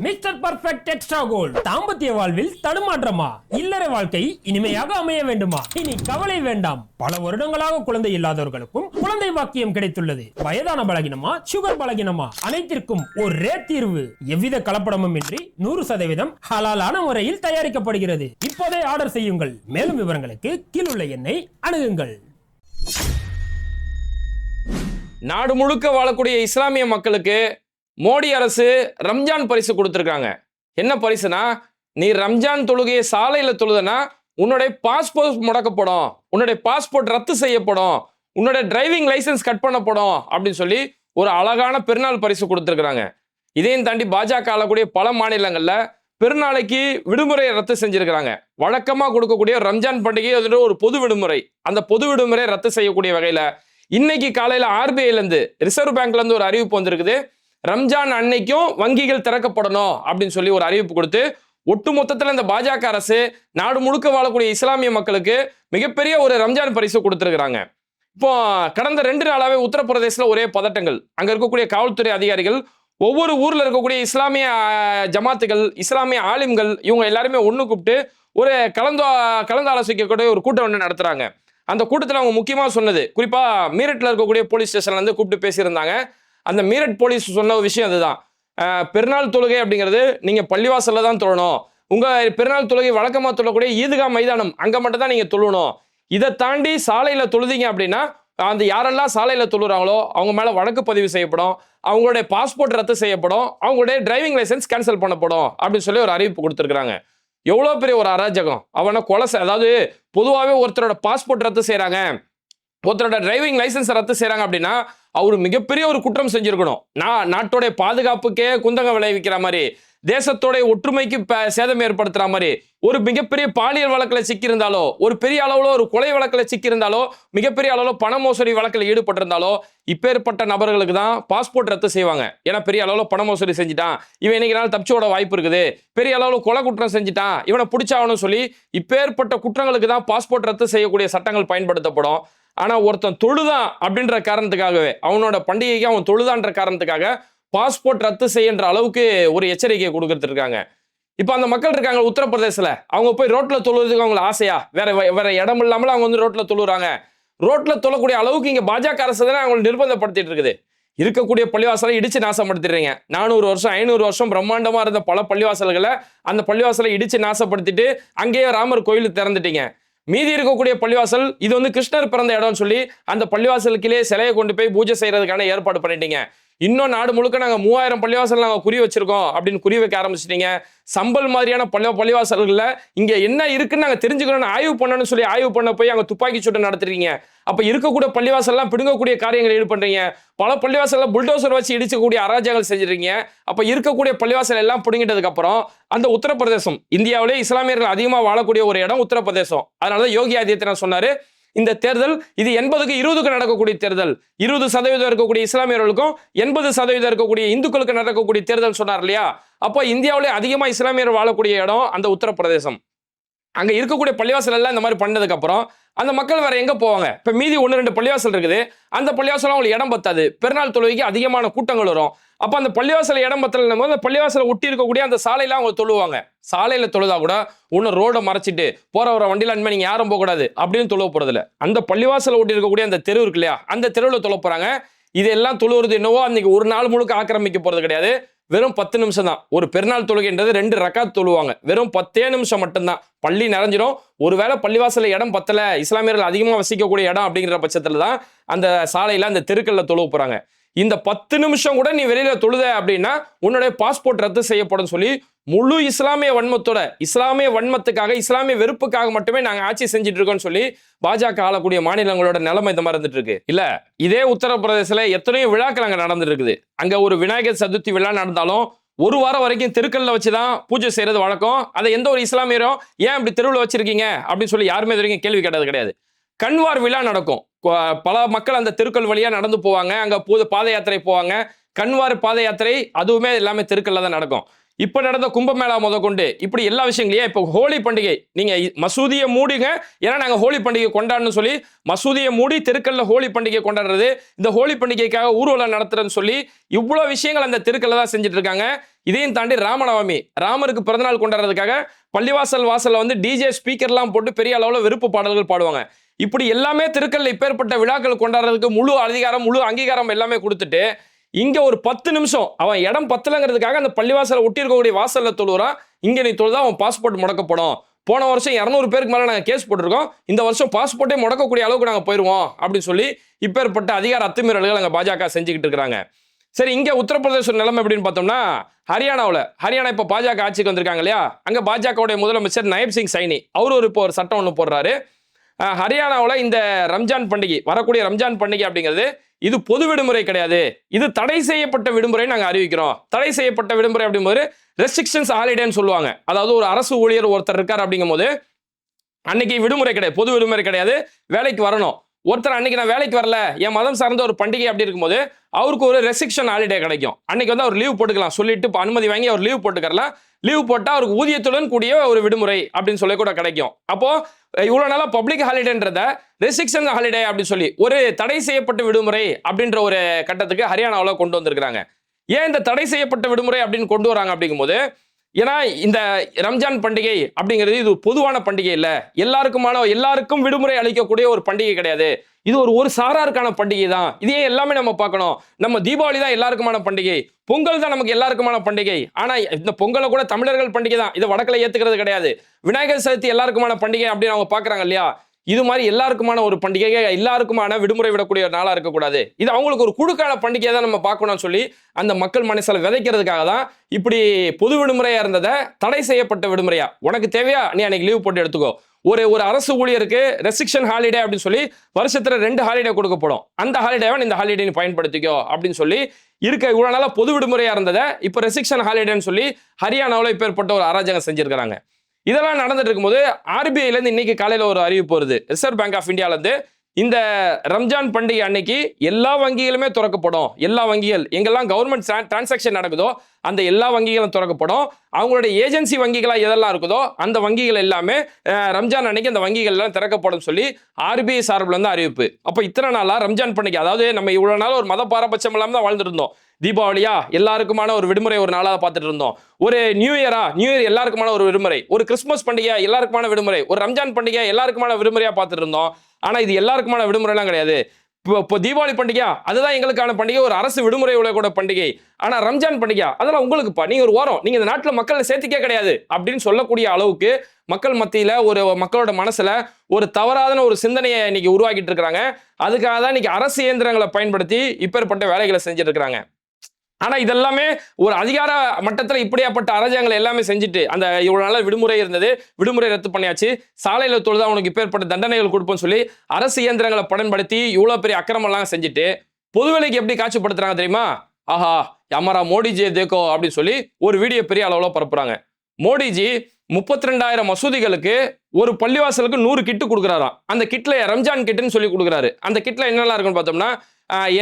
Mister perfect extra gold. தாம்பத்திய வாழ்வில் தடுமாற்றமா? இல்லற வாழ்க்கை இனிமையாக அமைய வேண்டுமா? இனி கவலை வேண்டாம். பல வருடங்களாக குழந்தை இல்லாதவர்களுக்கும் குழந்தை பாக்கியம் கிடைத்துள்ளது. வயதான பலகினமா, சுகர் பலகினமா, அனைத்திற்கும் ஒரே தீர்வு. எவ்வித கலப்படமும் இன்றி 100% ஹலாலான முறையில் தயாரிக்கப்படுகிறது. இப்போதே ஆர்டர் செய்யுங்கள். மேலும் விவரங்களுக்கு கீழுள்ள எண்ணை அணுகுங்கள். நாடு முழுக்க வாழக்கூடிய இஸ்லாமிய மக்களுக்கு மோடி அரசு ரம்ஜான் பரிசு கொடுத்துருக்காங்க. என்ன பரிசுனா, நீ ரம்ஜான் தொழுகையை சாலையில் தொழுதனா உன்னுடைய பாஸ்போர்ட் முடக்கப்படும், உன்னுடைய பாஸ்போர்ட் ரத்து செய்யப்படும், உன்னுடைய டிரைவிங் லைசன்ஸ் கட் பண்ணப்படும் அப்படின்னு சொல்லி ஒரு அழகான பெருநாள் பரிசு கொடுத்துருக்குறாங்க. இதையும் தாண்டி பாஜக ஆளக்கூடிய பல மாநிலங்களில் பெருநாளைக்கு விடுமுறையை ரத்து செஞ்சிருக்கிறாங்க. வழக்கமாக கொடுக்கக்கூடிய ரம்ஜான் பண்டிகை அது ஒரு பொது விடுமுறை. அந்த பொது விடுமுறையை ரத்து செய்யக்கூடிய வகையில் இன்னைக்கு காலையில் RBIலேருந்து ரிசர்வ் பேங்க்லேருந்து ஒரு அறிவிப்பு வந்திருக்குது. ரம்ஜான் அன்னைக்கும் வங்கிகள் திறக்கப்படணும் அப்படின்னு சொல்லி ஒரு அறிவிப்பு கொடுத்து ஒட்டு மொத்தத்தில் இந்த பாஜக அரசு நாடு முழுக்க வாழக்கூடிய இஸ்லாமிய மக்களுக்கு மிகப்பெரிய ஒரு ரம்ஜான் பரிசு கொடுத்துருக்குறாங்க. இப்போ கடந்த 2 நாளாவே உத்தரப்பிரதேசத்தில் ஒரே பதட்டங்கள். அங்கே இருக்கக்கூடிய காவல்துறை அதிகாரிகள் ஒவ்வொரு ஊரில் இருக்கக்கூடிய இஸ்லாமிய ஜமாத்துகள், இஸ்லாமிய ஆலிம்கள் இவங்க எல்லாருமே ஒன்று கூப்பிட்டு ஒரு கலந்தாலோசிக்கக்கூடிய ஒரு கூட்டம் ஒன்று நடத்துகிறாங்க. அந்த கூட்டத்தில் அவங்க முக்கியமாக சொன்னது, குறிப்பாக மீரட்டில் இருக்கக்கூடிய போலீஸ் ஸ்டேஷன்லேருந்து கூப்பிட்டு பேசியிருந்தாங்க. அந்த மீரட் போலீஸ் சொன்ன விஷயம் அதுதான். பெருநாள் தொழுகை அப்படிங்கிறது நீங்கள் பள்ளிவாசலில் தான் தொழணும். உங்கள் பெருநாள் தொழுகை வழக்கமாக தொழக்கூடிய ஈதுகா மைதானம் அங்கே மட்டும் தான் நீங்கள் தொழணும். இதை தாண்டி சாலையில் தொழுதிங்க அப்படின்னா அந்த யாரெல்லாம் சாலையில் தொழுறாங்களோ அவங்க மேலே வழக்கு பதிவு செய்யப்படும், அவங்களுடைய பாஸ்போர்ட் ரத்து செய்யப்படும், அவங்களுடைய டிரைவிங் லைசன்ஸ் கேன்சல் பண்ணப்படும் அப்படின்னு சொல்லி ஒரு அறிவிப்பு கொடுத்துருக்குறாங்க. எவ்வளோ பெரிய ஒரு அராஜகம்! அவனை அதாவது பொதுவாகவே ஒருத்தரோட பாஸ்போர்ட் ரத்து செய்கிறாங்க, ஒருத்தரோட டிரைவிங் லைசன்ஸ் ரத்து செய்கிறாங்க அப்படின்னா அவர் மிகப்பெரிய ஒரு குற்றம் செஞ்சிருக்கணும். நாட்டோடைய பாதுகாப்புக்கே குந்தகம் விளைவிக்கிற மாதிரி, தேசத்தோடைய ஒற்றுமைக்கு சேதம் ஏற்படுத்துற மாதிரி, ஒரு மிகப்பெரிய பாலியல் வழக்கில் சிக்கியிருந்தாலோ, ஒரு பெரிய அளவில் ஒரு கொலை வழக்கில் சிக்கியிருந்தாலோ, மிகப்பெரிய அளவில் பண மோசடி வழக்கில் ஈடுபட்டிருந்தாலோ இப்பேற்பட்ட நபர்களுக்கு தான் பாஸ்போர்ட் ரத்து செய்வாங்க. ஏன்னா பெரிய அளவில் பண மோசடி செஞ்சுட்டான், இவன் இன்னைக்கு நாள் தப்பிச்சோட வாய்ப்பு இருக்குது, பெரிய அளவில் கொலை குற்றம் செஞ்சுட்டான், இவனை பிடிச்சாகணும்னு சொல்லி இப்பேற்பட்ட குற்றங்களுக்கு தான் பாஸ்போர்ட் ரத்து செய்யக்கூடிய சட்டங்கள் பயன்படுத்தப்படும். ஆனால் ஒருத்தன் தொழுதான் அப்படின்ற காரணத்துக்காகவே, அவனோட பண்டிகைக்கு அவன் தொழுதான்ற காரணத்துக்காக பாஸ்போர்ட் ரத்து செய்யன்ற அளவுக்கு ஒரு எச்சரிக்கையை கொடுத்துட்டு இருக்காங்க. இப்போ அந்த மக்கள் இருக்காங்க உத்தரப்பிரதேசத்தில், அவங்க போய் ரோட்டில் தொழுறதுக்கு அவங்களுக்கு ஆசையா? வேற இடம் இல்லாமல் அவங்க வந்து ரோட்டில் தொழுறாங்க. ரோட்டில் தொழக்கூடிய அளவுக்கு இங்கே பாஜக அரசு தானே அவங்களை நிர்பந்தப்படுத்திட்டு இருக்குது. இருக்கக்கூடிய பள்ளிவாசலை இடிச்சு நாசப்படுத்திடுறீங்க. 400 வருஷம் 500 வருஷம் பிரம்மாண்டமாக இருந்த பல பள்ளிவாசல்களை அந்த பள்ளிவாசலை இடிச்சு நாசப்படுத்திட்டு அங்கேயே ராமர் கோயில் திறந்துட்டீங்க. மீதி இருக்கக்கூடிய பள்ளிவாசல் இது வந்து கிருஷ்ணர் பிறந்த இடம்னு சொல்லி அந்த பள்ளிவாசலுக்கிலே சிலையை கொண்டு போய் பூஜை செய்யறதுக்கான ஏற்பாடு பண்ணிட்டீங்க. இன்னும் நாடு முழுக்க நாங்கள் 3000 பள்ளிவாசல் நாங்கள் குறி வச்சிருக்கோம் அப்படின்னு குறி வைக்க ஆரம்பிச்சிட்டீங்க. சம்பல் மாதிரியான பள்ளிவாசல்களில் இங்கே என்ன இருக்குன்னு நாங்கள் தெரிஞ்சுக்கணும்னு ஆய்வு பண்ணணும்னு சொல்லி ஆய்வு பண்ண போய் அங்கே துப்பாக்கி சூட்டை நடத்துறீங்க. அப்போ இருக்கக்கூடிய பள்ளிவாசல்லாம் பிடுங்கக்கூடிய காரியங்கள் ஈடுபடுறீங்க. பல பள்ளிவாசலில் புல்டோசர் வச்சு இடிச்சக்கூடிய அராஜகங்கள் செஞ்சிருக்கீங்க. அப்போ இருக்கக்கூடிய பள்ளிவாசல் எல்லாம் பிடுங்கிட்டதுக்கு அப்புறம் அந்த உத்தரப்பிரதேசம் இந்தியாவிலே இஸ்லாமியர்கள் அதிகமாக வாழக்கூடிய ஒரு இடம் உத்தரப்பிரதேசம். அதனால தான் யோகி ஆதித்யநாத் சொன்னாரு, இந்த தேர்தல் இது 80க்கு 20க்கு நடக்கக்கூடிய தேர்தல், 20% இருக்கக்கூடிய இஸ்லாமியர்களுக்கும் 80% இருக்கக்கூடிய இந்துக்களுக்கு நடக்கக்கூடிய தேர்தல் சொன்னார் இல்லையா? அப்போ இந்தியாவிலே அதிகமாக இஸ்லாமியர் வாழக்கூடிய இடம் அந்த உத்தரப்பிரதேசம். அங்கே இருக்கக்கூடிய பள்ளிவாசல் எல்லாம் இந்த மாதிரி பண்ணதுக்கு அப்புறம் அந்த மக்கள் வேற எங்கே போவாங்க? இப்போ மீதி 1-2 பள்ளிவாசல் இருக்குது. அந்த பள்ளிவாசல் அவங்களுக்கு இடம் பத்தாது. பெருநாள் தொழுகைக்கு அதிகமான கூட்டங்கள் வரும். அப்போ அந்த பள்ளிவாசல் இடம் பத்தலைன்னும் போது அந்த பள்ளிவாசலை ஒட்டி இருக்கக்கூடிய அந்த சாலையெல்லாம் அவங்க தொழுவாங்க. சாலையில் தொழுதா கூட ஒன்று ரோடை மறைச்சிட்டு போகிற வர வண்டியில் அனுப்பி நீங்கள் யாரும் போகக்கூடாது அப்படின்னு தொழுவ போகிறதில்ல. அந்த பள்ளிவாசலை ஒட்டி இருக்கக்கூடிய அந்த தெரு இருக்கு இல்லையா, அந்த தெருவில் தொழ போகிறாங்க. இதெல்லாம் தொழுவுறது என்னவோ அன்னைக்கு ஒரு நாள் முழுக்க ஆக்கிரமிக்க போகிறது கிடையாது. வெறும் 10 நிமிஷம் தான். ஒரு பெருநாள் தொழுகைன்றது 2 ரக்காத் தொழுவாங்க. வெறும் 10 நிமிஷம் மட்டும்தான். பள்ளி நிறைஞ்சிடும். ஒருவேளை பள்ளிவாசல இடம் பத்தல, இஸ்லாமியர்கள் அதிகமாக வசிக்கக்கூடிய இடம் அப்படிங்கிற பட்சத்தில் தான் அந்த சாலையில் அந்த தெருக்களில் தொழுவ போகிறாங்க. இந்த 10 நிமிஷம் கூட நீ வெளியில தொழுத அப்படின்னா உன்னுடைய பாஸ்போர்ட் ரத்து செய்யப்படும் சொல்லி முழு இஸ்லாமிய வன்மத்தோட, இஸ்லாமிய வன்மத்துக்காக, இஸ்லாமிய வெறுப்புக்காக மட்டுமே நாங்கள் ஆட்சி செஞ்சுட்டு இருக்கோம்னு சொல்லி பாஜக ஆளக்கூடிய மாநிலங்களோட நிலைமை இந்த மாதிரி இருந்துட்டு இருக்கு. இல்ல இதே உத்தரப்பிரதேசல எத்தனையோ விழாக்கள் அங்கே நடந்துட்டு இருக்குது. அங்க ஒரு விநாயகர் சதுர்த்தி விழா நடந்தாலும் 1 வாரம் வரைக்கும் தெருக்கல்ல வச்சுதான் பூஜை செய்யறது வழக்கம். அதை எந்த ஒரு இஸ்லாமியரும் ஏன் இப்படி தெருவில் வச்சிருக்கீங்க அப்படின்னு சொல்லி யாருமே இது வரைக்கும் கேள்வி கேட்டது கிடையாது. கண்வார் விழா நடக்கும். பல மக்கள் அந்த தெருக்கள் வழியா நடந்து போவாங்க. அங்க பாத யாத்திரை போவாங்க. கண்வார் பாத யாத்திரை அதுவுமே எல்லாமே தெருக்கல்ல தான் நடக்கும். இப்ப நடந்த கும்பமேளா முதற்கொண்டு இப்படி எல்லா விஷயங்களையும் இப்போ ஹோலி பண்டிகை நீங்க மசூதியை மூடிங்க, ஏன்னா நாங்க ஹோலி பண்டிகை கொண்டாடணும்னு சொல்லி மசூதியை மூடி தெருக்கல்ல ஹோலி பண்டிகை கொண்டாடுறது, இந்த ஹோலி பண்டிகைக்காக ஊர்வலம் நடத்துறதுன்னு சொல்லி இவ்வளவு விஷயங்கள் அந்த தெருக்கல்ல தான் செஞ்சுட்டு இருக்காங்க. இதையும் தாண்டி ராமநவமி, ராமருக்கு பிறந்தநாள் கொண்டாடுறதுக்காக பள்ளிவாசல் வாசல்ல வந்து டிஜே ஸ்பீக்கர்லாம் போட்டு பெரிய அளவுல விருப்ப பாடல்கள் பாடுவாங்க. இப்படி எல்லாமே தெருக்கல்ல இப்பேற்பட்ட விழாக்கள் கொண்டாடுறதுக்கு முழு அதிகாரம் முழு அங்கீகாரம் எல்லாமே கொடுத்துட்டு இங்க ஒரு 10 நிமிஷம் அவன் இடம் பத்தலங்கிறதுக்காக அந்த பள்ளிவாசலை ஒட்டி இருக்கக்கூடிய வாசல்ல தொழுறான். இங்க நீ தொழுதா அவன் பாஸ்போர்ட் முடக்கப்படும். போன வருஷம் 200 பேருக்கு மேல நாங்க கேஸ் போட்டிருக்கோம், இந்த வருஷம் பாஸ்போர்ட்டே முடக்கக்கூடிய அளவுக்கு நாங்க போயிருவோம் அப்படின்னு சொல்லி இப்பேற்பட்ட அதிகார அத்துமீறல்கள் அங்க பாஜக செஞ்சுக்கிட்டு இருக்காங்க. சரி, இங்க உத்தரப்பிரதேச நிலைமை எப்படின்னு பார்த்தோம்னா, ஹரியானா இப்ப பாஜக ஆட்சிக்கு வந்திருக்காங்க இல்லையா, அங்க பாஜகவுடைய முதலமைச்சர் நயப் சிங் சைனி அவர் இப்போ ஒரு சட்டம் ஒன்று போடுறாரு. ஹரியானாவில் இந்த ரம்ஜான் பண்டிகை, வரக்கூடிய ரம்ஜான் பண்டிகை அப்படிங்கிறது இது பொது விடுமுறை கிடையாது, இது தடை செய்யப்பட்ட விடுமுறை நாங்கள் அறிவிக்கிறோம். தடை செய்யப்பட்ட விடுமுறை அப்படிங்கும்போது ரெஸ்ட்ரிக்ஷன்ஸ் ஹாலிடேன்னு சொல்லுவாங்க. அதாவது ஒரு அரசு ஊழியர் ஒருத்தர் இருக்கார் அப்படிங்கும் போது அன்னைக்கு விடுமுறை கிடையாது, பொது விடுமுறை கிடையாது, வேலைக்கு வரணும். ஒருத்தர் அன்னைக்கு நான் வேலைக்கு வரல, என் மதம் சார்ந்த ஒரு பண்டிகை அப்படி இருக்கும்போது அவருக்கு ஒரு ரெஸ்ட்ரிக்ஷன் ஹாலிடே கிடைக்கும். அன்னைக்கு வந்து அவர் லீவ் போட்டுக்கலாம், சொல்லிட்டு அனுமதி வாங்கி அவர் லீவ் போட்டுக்கலாம். லீவ் போட்டா அவருக்கு ஊதியத்துடன் கூடிய ஒரு விடுமுறை அப்படின்னு சொல்லி கூட கிடைக்கும். அப்போ இவ்வளவு நாளா பப்ளிக் ஹாலிடேன்றத ரெஸ்ட்ரிக்ஷன் ஹாலிடே அப்படின்னு சொல்லி ஒரு தடை செய்யப்பட்ட விடுமுறை அப்படின்ற ஒரு கட்டத்துக்கு ஹரியானாவில் கொண்டு வந்திருக்கிறாங்க. ஏன் இந்த தடை செய்யப்பட்ட விடுமுறை அப்படின்னு கொண்டு வராங்க அப்படிங்கும்போது, ஏன்னா இந்த ரம்ஜான் பண்டிகை அப்படிங்கிறது இது பொதுவான பண்டிகை இல்ல, எல்லாருக்கும் விடுமுறை அளிக்கக்கூடிய ஒரு பண்டிகை கிடையாது, இது ஒரு சாராருக்கான பண்டிகை தான். இதே எல்லாமே நம்ம பார்க்கணும். நம்ம தீபாவளி தான் எல்லாருக்குமான பண்டிகை, பொங்கல் தான் நமக்கு எல்லாருக்குமான பண்டிகை. ஆனா இந்த பொங்கலை கூட தமிழர்கள் பண்டிகை தான், இதை வடக்கில் ஏத்துக்கிறது கிடையாது. விநாயகர் சதுர்த்தி எல்லாருக்குமான பண்டிகை அப்படின்னு அவங்க பாக்குறாங்க இல்லையா, இது மாதிரி எல்லாருக்குமான ஒரு பண்டிகை, எல்லாருக்குமான விடுமுறை விடக்கூடிய ஒரு நாளா இருக்கக்கூடாது, இது அவங்களுக்கு ஒரு குழுக்கான பண்டிகையை தான் நம்ம பார்க்கணும்னு சொல்லி அந்த மக்கள் மனசுல விதைக்கிறதுக்காக தான் இப்படி பொது விடுமுறையா இருந்ததை தடை செய்யப்பட்ட விடுமுறையா, உனக்கு தேவையா நீ அன்னைக்கு லீவ் போட்டு எடுத்துக்கோ. ஒரு அரசு ஊழியருக்கு ரெஸ்ட்ரிக்ஷன் ஹாலிடே அப்படின்னு சொல்லி வருஷத்துல 2 ஹாலிடே கொடுக்கப்படும், அந்த ஹாலிடேவை இந்த ஹாலிடே நீ பயன்படுத்திக்கோ அப்படின்னு சொல்லி இருக்க இவ்வளவு நாளா பொது விடுமுறையா இருந்ததை இப்ப ரெஸ்ட்ரிக்ஷன் ஹாலிடேன்னு சொல்லி ஹரியானாவில் இப்பேற்பட்ட ஒரு அராஜகம் செஞ்சிருக்கிறாங்க. இதெல்லாம் நடந்துட்டு இருக்கும்போது ஆர்பிஐல இருந்து இன்னைக்கு காலையில ஒரு அறிவிப்பு வருது. ரிசர்வ் பேங்க் ஆஃப் இந்தியால இருந்து இந்த ரம்ஜான் பண்டிகை அன்னைக்கு எல்லா வங்கிகளுமே திறக்கப்படும், எல்லா வங்கிகள் எங்கெல்லாம் கவர்மெண்ட் டிரான்சாக்ஷன் நடக்குதோ அந்த எல்லா வங்கிகளும் திறக்கப்படும். அவங்களுடைய ஏஜென்சி வங்கிகளா எதெல்லாம் இருக்குதோ அந்த வங்கிகள் எல்லாமே ரம்ஜான் அன்னைக்கு அந்த வங்கிகள் எல்லாம் திறக்கப்படும் சொல்லி ஆர்பிஐ சார்பில் இருந்து அறிவிப்பு. அப்ப இத்தனை நாளா ரம்ஜான் பண்டிகை, அதாவது நம்ம இவ்வளவு நாள் ஒரு மத பாரபட்சம் இல்லாம தான் வாழ்ந்துட்டு இருந்தோம். தீபாவளியா எல்லாருக்குமான ஒரு விடுமுறை ஒரு நாளாக பார்த்துட்டு இருந்தோம். ஒரு நியூ இயர் எல்லாருக்குமான ஒரு விடுமுறை, ஒரு கிறிஸ்துமஸ் பண்டிகை எல்லாருக்குமான விடுமுறை, ஒரு ரம்ஜான் பண்டிகை எல்லாருக்குமான விடுமுறையா பார்த்துட்டு இருந்தோம். ஆனா இது எல்லாருக்குமான விடுமுறை எல்லாம் கிடையாது. இப்போ தீபாவளி பண்டிகை அதுதான் எங்களுக்கான பண்டிகை, ஒரு அரசு விடுமுறை உள்ள கூட பண்டிகை. ஆனா ரம்ஜான் பண்டிகை அதெல்லாம் உங்களுக்குப்பா, நீங்க ஒரு வாரம், நீங்க இந்த நாட்டுல மக்களை சேர்த்துக்கே கிடையாது அப்படின்னு சொல்லக்கூடிய அளவுக்கு மக்கள் மத்தியில ஒரு மக்களோட மனசுல ஒரு தவறான ஒரு சிந்தனையை இன்னைக்கு உருவாக்கிட்டு இருக்காங்க. அதுக்காக தான் இன்னைக்கு அரசு இயந்திரங்களை பயன்படுத்தி இப்பேற்பட்ட வேலைகளை செஞ்சுட்டு இருக்காங்க. ஆனா இதெல்லாமே ஒரு அதிகார மட்டத்தில் இப்படியாப்பட்ட அராஜகங்களை எல்லாமே செஞ்சுட்டு, அந்த இவ்வளவு நாள் விடுமுறை இருந்தது, விடுமுறை ரத்து பண்ணியாச்சு, சாலையில தொழுதா உனக்கு இப்பேற்பட்ட தண்டனைகள் கொடுப்போம்னு சொல்லி அரசு இயந்திரங்களை பயன்படுத்தி இவ்வளவு பெரிய அக்கிரமம் எல்லாம் செஞ்சுட்டு பொதுவெளிக்கு எப்படி காட்சிப்படுத்துறாங்க தெரியுமா? ஆஹா ஹமாரா மோடிஜி தேக்கோ அப்படின்னு சொல்லி ஒரு வீடியோ பெரிய அளவுல பரப்புறாங்க. மோடிஜி 32,000 மசூதிகளுக்கு ஒரு பள்ளிவாசலுக்கு 100 கிட்டு கொடுக்குறாராம். அந்த கிட்ல ரம்ஜான் கிட்டுன்னு சொல்லி கொடுக்குறாரு. அந்த கிட்ல என்னெல்லாம் இருக்குன்னு பார்த்தோம்னா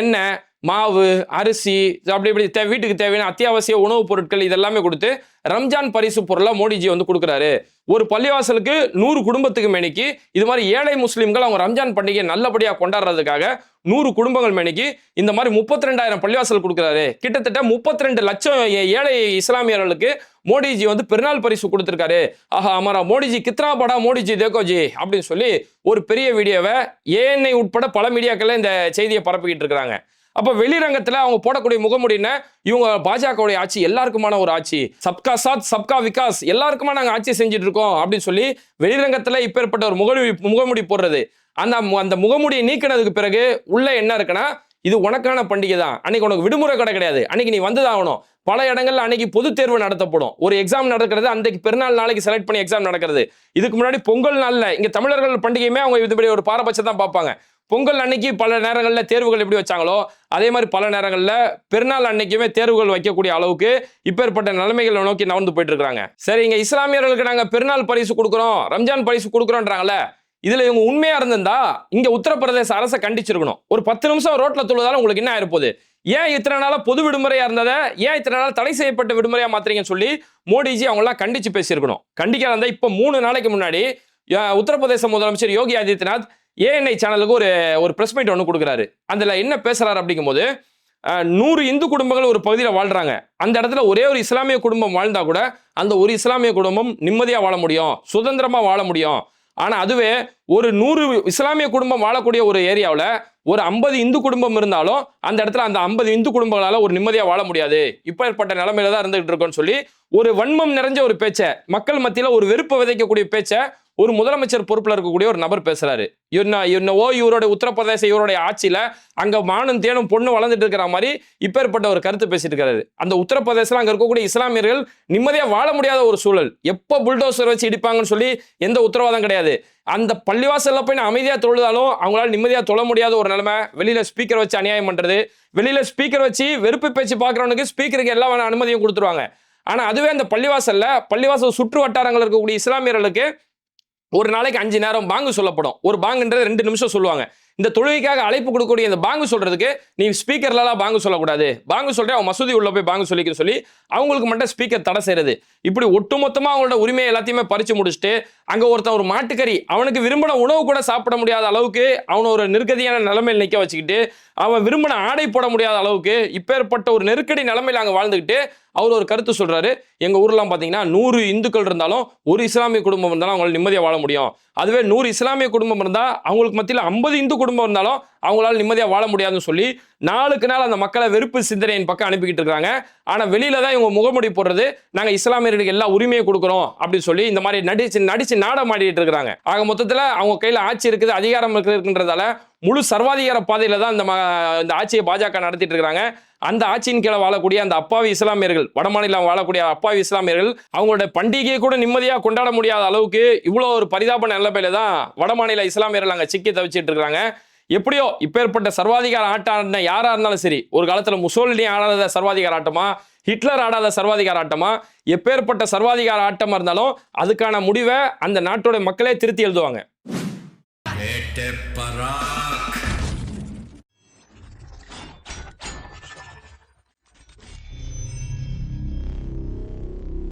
எண்ணெய், மாவு, அரிசி, அப்படி வீட்டுக்கு தேவையான அத்தியாவசிய உணவுப் பொருட்கள் இதெல்லாமே கொடுத்து ரம்ஜான் பரிசு பொருளா மோடிஜி வந்து கொடுக்குறாரு. ஒரு பள்ளிவாசலுக்கு 100 குடும்பத்துக்கு மேனிக்கு இது மாதிரி ஏழை முஸ்லிம்கள் அவங்க ரம்ஜான் பண்டிகையை நல்லபடியா கொண்டாடுறதுக்காக 100 குடும்பங்கள் மேனிக்கு இந்த மாதிரி 32,000 பள்ளிவாசல் கொடுக்குறாரு. கிட்டத்தட்ட 32 லட்சம் ஏழை இஸ்லாமியர்களுக்கு மோடிஜி வந்து பெருநாள் பரிசு கொடுத்திருக்காரு. ஆஹா அமரா மோடிஜி கித்னா படா மோடிஜி தேக்கோஜி அப்படின்னு சொல்லி ஒரு பெரிய வீடியோவை ஏஎன்ஐ உட்பட பல மீடியாக்கள்ல இந்த செய்தியை பரப்பிக்கிட்டு இருக்காங்க. அப்ப வெளிரங்கத்துல அவங்க போடக்கூடிய முகமுடின இவங்க பாஜகவுடைய ஆட்சி எல்லாருக்குமான ஒரு ஆட்சி, சப்கா சாத் சப்கா விகாஸ், எல்லாருக்குமா நாங்க ஆட்சி செஞ்சுட்டு இருக்கோம் அப்படின்னு சொல்லி வெளிரங்கத்துல இப்பேற்பட்ட ஒரு முகமுடி போடுறது. அந்த முகமுடியை நீக்கினதுக்கு பிறகு உள்ள என்ன இருக்குன்னா, இது உனக்கான பண்டிகை தான், அன்னைக்கு உனக்கு விடுமுறை கிடையாது, அன்னைக்கு நீ வந்துதான் ஆகணும். பல இடங்கள்ல அன்னைக்கு பொது தேர்வு நடத்தப்படும், ஒரு எக்ஸாம் நடக்கிறது, அன்றைக்கு பெருநாள் நாளைக்கு செலக்ட் பண்ணி எக்ஸாம் நடக்கிறது. இதுக்கு முன்னாடி பொங்கல் நாள்ல இங்க தமிழர்கள் பண்டிகையுமே அவங்க இதுபடி ஒரு பாரபட்சம் தான் பார்ப்பாங்க. பொங்கல் அன்னைக்கு பல நேரங்களில் தேர்வுகள் எப்படி வச்சாங்களோ அதே மாதிரி பல நேரங்களில் பெருநாள் அன்னைக்குமே தேர்வுகள் வைக்கக்கூடிய அளவுக்கு இப்பேற்பட்ட நிலைமைகளை நோக்கி நகர்ந்து போயிட்டு இருக்காங்க. சரி, இங்க இஸ்லாமியர்களுக்கு நாங்க பெருநாள் பரிசு கொடுக்குறோம், ரம்ஜான் பரிசு கொடுக்குறோன்றாங்கல்ல, இதுல இவங்க உண்மையா இருந்திருந்தா இங்க உத்தரப்பிரதேச அரசை கண்டிச்சிருக்கணும். ஒரு 10 நிமிஷம் ரோட்ல தொழுதாலும் உங்களுக்கு என்ன ஆயிருப்போகுது? ஏன் இத்தனை நாளா பொது விடுமுறையா இருந்ததை ஏன் இத்தனை நாள் தடை செய்யப்பட்ட விடுமுறையா மாத்துறீங்கன்னு சொல்லி மோடிஜி அவங்களாம் கண்டிச்சு பேசியிருக்கணும். கண்டிக்காத இப்ப 3 நாளைக்கு முன்னாடி உத்தரப்பிரதேச முதலமைச்சர் யோகி ஆதித்யநாத் ஏஎன்ஐ சேனலுக்கு ஒரு பிரஸ் மீட் ஒன்று கொடுக்குறாரு. அதுல என்ன பேசுறாரு அப்படிங்கும் போது 100 இந்து குடும்பங்கள் ஒரு பகுதியில் வாழ்றாங்க. அந்த இடத்துல ஒரே ஒரு இஸ்லாமிய குடும்பம் வாழ்ந்தா கூட அந்த ஒரு இஸ்லாமிய குடும்பம் நிம்மதியா வாழ முடியும், சுதந்திரமா வாழ முடியும். ஆனா அதுவே ஒரு 100 இஸ்லாமிய குடும்பம் வாழக்கூடிய ஒரு ஏரியாவில் ஒரு 50 இந்து குடும்பம் இருந்தாலும் அந்த இடத்துல அந்த 50 இந்து குடும்பங்களால ஒரு நிம்மதியா வாழ முடியாது, இப்ப ஏற்பட்ட நிலைமையில தான் இருந்துகிட்டு இருக்கோம்னு சொல்லி ஒரு வன்மம் நிறைஞ்ச ஒரு பேச்சை, மக்கள் மத்தியில ஒரு வெறுப்பை விதைக்கக்கூடிய பேச்சை ஒரு முதலமைச்சர் பொறுப்புல இருக்கக்கூடிய ஒரு நபர் பேசுறாரு. என்னவோ இவருடைய உத்தரப்பிரதேச இவருடைய ஆட்சியில அங்க மானும் தேனும் பொண்ணு வளர்ந்துட்டு இருக்கிற மாதிரி இப்பேற்பட்ட ஒரு கருத்து பேசிட்டு இருக்காரு. அந்த உத்தரப்பிரதேசல அங்க இருக்கக்கூடிய இஸ்லாமியர்கள் நிம்மதியா வாழ முடியாத ஒரு சூழல். எப்ப புல்டோசர் வச்சு இடிப்பாங்கன்னு சொல்லி எந்த உத்தரவாதம் கிடையாது. அந்த பள்ளிவாசல்ல போய் அமைதியா தொழுதாலும் அவங்களால நிம்மதியா தொழ முடியாத ஒரு நிலைமை. வெளியில ஸ்பீக்கர் வச்சு அநியாயம் பண்றது, வெளியில ஸ்பீக்கர் வச்சு வெறுப்பு பேச்சு பாக்குறவனுக்கு ஸ்பீக்கருக்கு எல்லா அனுமதியும் கொடுத்துருவாங்க. ஆனா அதுவே அந்த பள்ளிவாசல் சுற்று வட்டாரங்கள் இருக்கக்கூடிய இஸ்லாமியர்களுக்கு ஒரு நாளைக்கு 5 நேரம் பாங்கு சொல்லப்படும். ஒரு பாங்குன்றது 2 நிமிஷம் சொல்லுவாங்க. இந்த தொழுகைக்காக அழைப்பு கொடுக்கக்கூடிய இந்த பாங்கு சொல்றதுக்கு நீ ஸ்பீக்கர்லாம் பாங்கு சொல்லக்கூடாது, பாங்கு சொல்றேன் அவன் மசூதி உள்ள போய் பாங்கு சொல்லிக்க சொல்லி அவங்களுக்கு மட்டும் ஸ்பீக்கர் தடை செய்யறது. இப்படி ஒட்டுமொத்தமா அவங்களோட உரிமையை எல்லாத்தையுமே பறிச்சு முடிச்சுட்டு அங்க ஒருத்தன் ஒரு மாட்டுக்கறி அவனுக்கு விரும்பின உணவு கூட சாப்பிட முடியாத அளவுக்கு அவனை ஒரு நெருக்கடியான நிலைமையில் நிற்க வச்சுக்கிட்டு அவன் விரும்பின ஆடை போட முடியாத அளவுக்கு இப்பேற்பட்ட ஒரு நெருக்கடி நிலைமையில் அங்கே வாழ்ந்துக்கிட்டு அவர் ஒரு கருத்து சொல்றாரு. எங்க ஊர்லாம் பாத்தீங்கன்னா 100 இந்துக்கள் இருந்தாலும் ஒரு இஸ்லாமிய குடும்பம் இருந்தாலும் அவங்களால நிம்மதியா வாழ முடியும். அதுவே 100 இஸ்லாமிய குடும்பம் இருந்தா அவங்களுக்கு மத்தியில் 50 இந்து குடும்பம் இருந்தாலும் அவங்களால நிம்மதியா வாழ முடியாதுன்னு சொல்லி நாளுக்கு நாள் அந்த மக்களை வெறுப்பு சிந்தனையின் பக்கம் அனுப்பிக்கிட்டு இருக்காங்க. ஆனா வெளியில தான் இவங்க முகமுடி போடுறது, நாங்க இஸ்லாமியர்களுக்கு எல்லா உரிமையை கொடுக்குறோம் அப்படின்னு சொல்லி இந்த மாதிரி நடிச்சு நாடகம் ஆடிட்டு இருக்காங்க. ஆக மொத்தத்துல அவங்க கையில ஆட்சி இருக்குது, அதிகாரம் இருக்குன்றதால முழு சர்வாதிகார பாதையில தான் இந்த ஆட்சியை பாஜக நடத்திட்டு இருக்காங்க. அந்த ஆட்சியின் கீழே வாழக்கூடிய அந்த அப்பாவி இஸ்லாமியர்கள், வடமாநிலம் வாழக்கூடிய அப்பாவி இஸ்லாமியர்கள் அவங்களோட பண்டிகையை கூட நிம்மதியா கொண்டாட முடியாத அளவுக்கு இவ்வளவு ஒரு பரிதாப நிலைமையில தான் வடமாநில இஸ்லாமியர்கள் அங்க சிக்கி தவிச்சிட்டு இருக்காங்க. எப்படியோ இப்பேற்பட்ட சர்வாதிகார ஆட்டம் யாரா இருந்தாலும் சரி, ஒரு காலத்துல முசோலினி ஆடாத சர்வாதிகார ஆட்டமா, ஹிட்லர் ஆடாத சர்வாதிகார ஆட்டமா, எப்பேற்பட்ட சர்வாதிகார ஆட்டமா இருந்தாலும் அதுக்கான முடிவை அந்த நாட்டோட மக்களே திருத்தி எழுதுவாங்க.